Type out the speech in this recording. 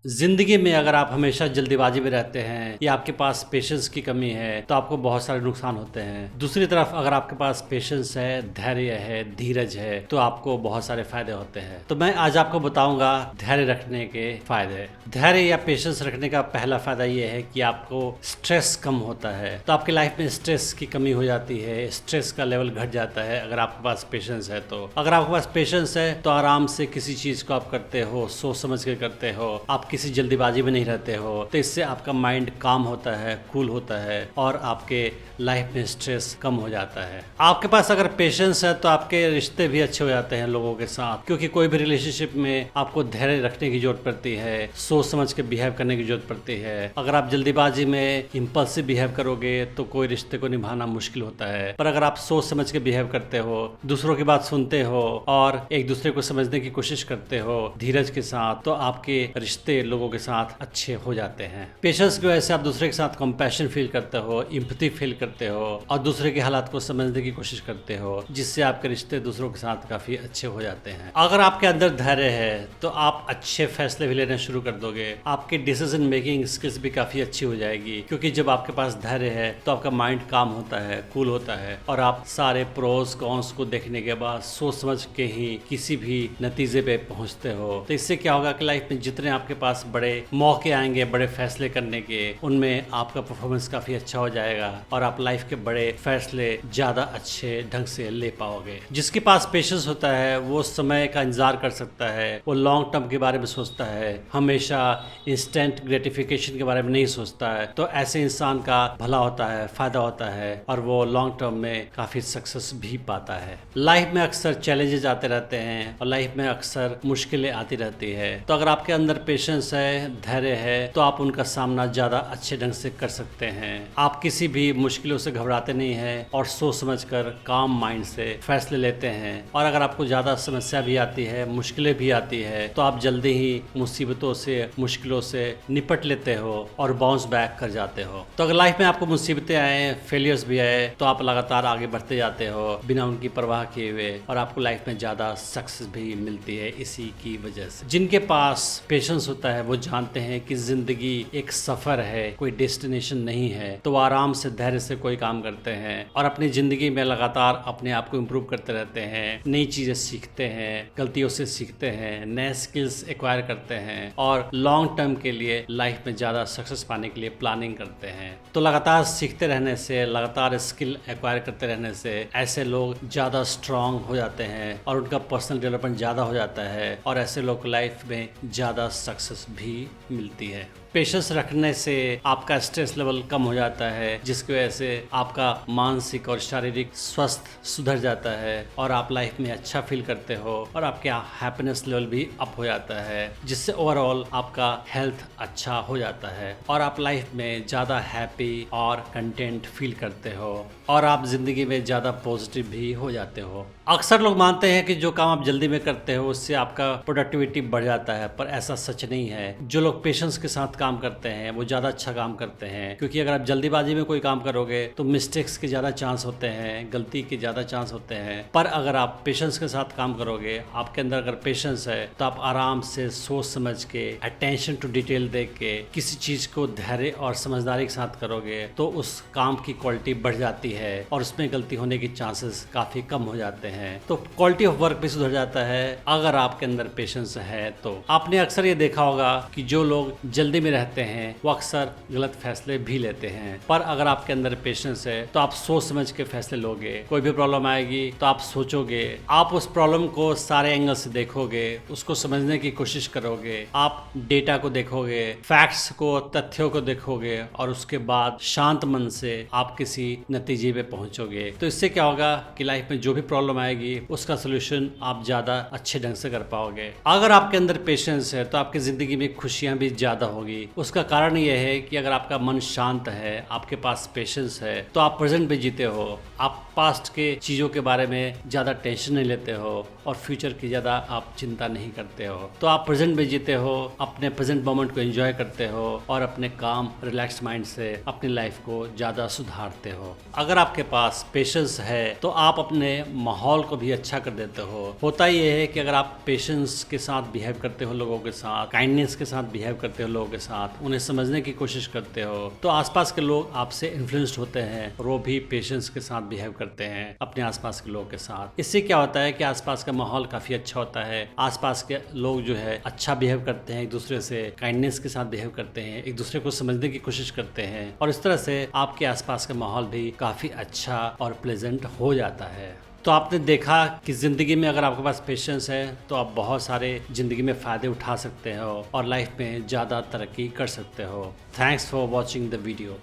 जिंदगी में अगर आप हमेशा जल्दीबाजी में रहते हैं या आपके पास पेशेंस की कमी है तो आपको बहुत सारे नुकसान होते हैं। दूसरी तरफ अगर आपके पास पेशेंस है, धैर्य है, धीरज है तो आपको बहुत सारे फायदे होते हैं। तो मैं आज आपको बताऊंगा धैर्य रखने के फायदे। धैर्य या पेशेंस रखने का पहला फायदा ये है कि आपको स्ट्रेस कम होता है। तो आपकी लाइफ में स्ट्रेस की कमी हो जाती है, स्ट्रेस का लेवल घट जाता है अगर आपके पास पेशेंस है। तो अगर आपके पास पेशेंस है तो आराम से किसी चीज को आप करते हो, सोच समझ के करते हो, आप किसी जल्दीबाजी में नहीं रहते हो। तो इससे आपका माइंड काम होता है, कूल होता है और आपके लाइफ में स्ट्रेस कम हो जाता है। आपके पास अगर पेशेंस है तो आपके रिश्ते भी अच्छे हो जाते हैं लोगों के साथ, क्योंकि कोई भी रिलेशनशिप में आपको धैर्य रखने की जरूरत पड़ती है, सोच समझ के बिहेव करने की जरूरत पड़ती है। अगर आप जल्दीबाजी में इम्पल्सिव बिहेव करोगे तो कोई रिश्ते को निभाना मुश्किल होता है। पर अगर आप सोच समझ के बिहेव करते हो, दूसरों की बात सुनते हो और एक दूसरे को समझने की कोशिश करते हो धीरज के साथ, तो आपके रिश्ते लोगों के साथ अच्छे हो जाते हैं। पेशेंस की वजह से आप दूसरे के साथ कंपैशन फील करते हो, एम्पैथी फील करते हो और दूसरे के हालात को समझने की कोशिश करते हो, जिससे आपके रिश्ते दूसरों के साथ काफी अच्छे हो जाते हैं। अगर आपके अंदर धैर्य है तो आप अच्छे फैसले भी लेना शुरू कर दोगे। आपकी डिसीजन मेकिंग स्किल्स भी काफी अच्छी हो जाएगी, क्योंकि जब आपके पास धैर्य है तो आपका माइंड काम होता है, कूल होता है और आप सारे प्रोस कॉन्स को देखने के बाद सोच समझ के ही किसी भी नतीजे पे पहुंचते हो। तो इससे क्या होगा कि लाइफ में जितने आपके पास बड़े मौके आएंगे बड़े फैसले करने के, उनमें आपका परफॉर्मेंस काफी अच्छा हो जाएगा और आप लाइफ के बड़े फैसले ज्यादा अच्छे ढंग से ले पाओगे। जिसके पास पेशेंस होता है वो समय का इंतजार कर सकता है, वो लॉन्ग टर्म के बारे में सोचता है, हमेशा इंस्टेंट ग्रेटिफिकेशन के बारे में नहीं सोचता है। तो ऐसे इंसान का भला होता है, फायदा होता है और वो लॉन्ग टर्म में काफी सक्सेस भी पाता है। लाइफ में अक्सर चैलेंजेस आते रहते हैं और लाइफ में अक्सर मुश्किलें आती रहती है। तो अगर आपके अंदर पेशेंस है, धैर्य है तो आप उनका सामना ज्यादा अच्छे ढंग से कर सकते हैं। आप किसी भी मुश्किलों से घबराते नहीं हैं और सोच समझकर काम माइंड से फैसले लेते हैं। और अगर आपको ज्यादा समस्या भी आती है, मुश्किलें भी आती है, तो आप जल्दी ही मुसीबतों से, मुश्किलों से निपट लेते हो और बाउंस बैक कर जाते हो। तो अगर लाइफ में आपको मुसीबतें आए, फेलियर्स भी आए, तो आप लगातार आगे बढ़ते जाते हो बिना उनकी परवाह किए हुए और आपको लाइफ में ज्यादा सक्सेस भी मिलती है इसी की वजह से। जिनके पास पेशेंस होता है वो जानते हैं कि जिंदगी एक सफर है, कोई डेस्टिनेशन नहीं है। तो वो आराम से धैर्य से कोई काम करते हैं और अपनी जिंदगी में लगातार अपने आप को इम्प्रूव करते रहते हैं, नई चीजें सीखते हैं, गलतियों से सीखते हैं, नए स्किल्स एक्वायर करते हैं और लॉन्ग टर्म के लिए लाइफ में ज्यादा सक्सेस पाने के लिए प्लानिंग करते हैं। तो लगातार सीखते रहने से, लगातार स्किल एक्वायर करते रहने से ऐसे लोग ज्यादा स्ट्रांग हो जाते हैं और उनका पर्सनल डेवलपमेंट ज्यादा हो जाता है और ऐसे लोग लाइफ में ज्यादा सक्सेस भी मिलती है। पेशेंस रखने से आपका स्ट्रेस लेवल कम हो जाता है, जिसकी वजह से आपका मानसिक और शारीरिक स्वास्थ्य सुधर जाता है और आप लाइफ में अच्छा फील करते हो और आपका हैप्पीनेस लेवल भी अप हो जाता है, जिससे ओवरऑल आपका हेल्थ अच्छा हो जाता है और आप लाइफ में ज़्यादा हैप्पी और कंटेंट फील करते हो और आप ज़िंदगी में ज़्यादा पॉजिटिव भी हो जाते हो। अक्सर लोग मानते हैं कि जो काम आप जल्दी में करते हो उससे आपका प्रोडक्टिविटी बढ़ जाता है, पर ऐसा सच नहीं है। जो लोग पेशेंस के साथ काम करते हैं वो ज्यादा अच्छा काम करते हैं, क्योंकि अगर आप जल्दीबाजी में कोई काम करोगे तो मिस्टेक्स के ज्यादा चांस होते हैं, गलती के ज्यादा चांस होते हैं। पर अगर आप पेशेंस के साथ काम करोगे, आपके अंदर अगर पेशेंस है तो आप आराम से सोच समझ के, अटेंशन टू डिटेल देख के किसी चीज को धैर्य और समझदारी के साथ करोगे तो उस काम की क्वालिटी बढ़ जाती है और उसमें गलती होने की चांसेस काफी कम हो जाते हैं। तो क्वालिटी ऑफ वर्क भी सुधर जाता है अगर आपके अंदर पेशेंस है। तो आपने अक्सर ये देखा होगा कि जो लोग जल्दी में रहते हैं वो अक्सर गलत फैसले भी लेते हैं, पर अगर आपके अंदर पेशेंस है तो आप सोच समझ के फैसले लोगे। कोई भी प्रॉब्लम आएगी तो आप सोचोगे, आप उस प्रॉब्लम को सारे एंगल से देखोगे, उसको समझने की कोशिश करोगे, आप डेटा को देखोगे, फैक्ट्स को, तथ्यों को देखोगे और उसके बाद शांत मन से आप किसी नतीजे पे पहुंचोगे। तो इससे क्या होगा कि लाइफ में जो भी प्रॉब्लम आएगी उसका सोल्यूशन आप ज्यादा अच्छे ढंग से कर पाओगे। अगर आपके अंदर पेशेंस है तो आपकी जिंदगी में खुशियां भी ज्यादा होगी। उसका कारण यह है कि अगर आपका मन शांत है, आपके पास पेशेंस है, तो आप प्रेजेंट में जीते हो, आप पास्ट के चीजों के बारे में ज्यादा टेंशन नहीं लेते हो और फ्यूचर की ज्यादा आप चिंता नहीं करते हो। तो आप प्रेजेंट में जीते हो, अपने प्रेजेंट मोमेंट को एंजॉय करते हो और अपने काम रिलैक्स माइंड से अपनी लाइफ को ज्यादा सुधारते हो। अगर आपके पास पेशेंस है तो आप अपने माहौल को भी अच्छा कर देते हो। होता ये है कि अगर आप पेशेंस के साथ बिहेव करते हो, लोगों के साथ काइंडनेस काइंडनेस के साथ बिहेव करते हो लोगों के साथ, उन्हें समझने की कोशिश करते हो, तो आसपास के लोग आपसे इन्फ्लुएंस्ड होते हैं और वो भी पेशेंस के साथ बिहेव करते हैं अपने आसपास के लोगों के साथ। इससे क्या होता है कि आसपास का माहौल काफ़ी अच्छा होता है, आसपास के लोग जो है अच्छा बिहेव करते हैं, एक दूसरे से काइंडनेस के साथ बिहेव करते हैं, एक दूसरे को समझने की कोशिश करते हैं, और इस तरह से आपके आसपास का माहौल भी काफ़ी अच्छा और प्लेजेंट हो जाता है। तो आपने देखा कि ज़िंदगी में अगर आपके पास पेशेंस है तो आप बहुत सारे ज़िंदगी में फ़ायदे उठा सकते हो और लाइफ में ज़्यादा तरक्की कर सकते हो। Thanks for watching the video.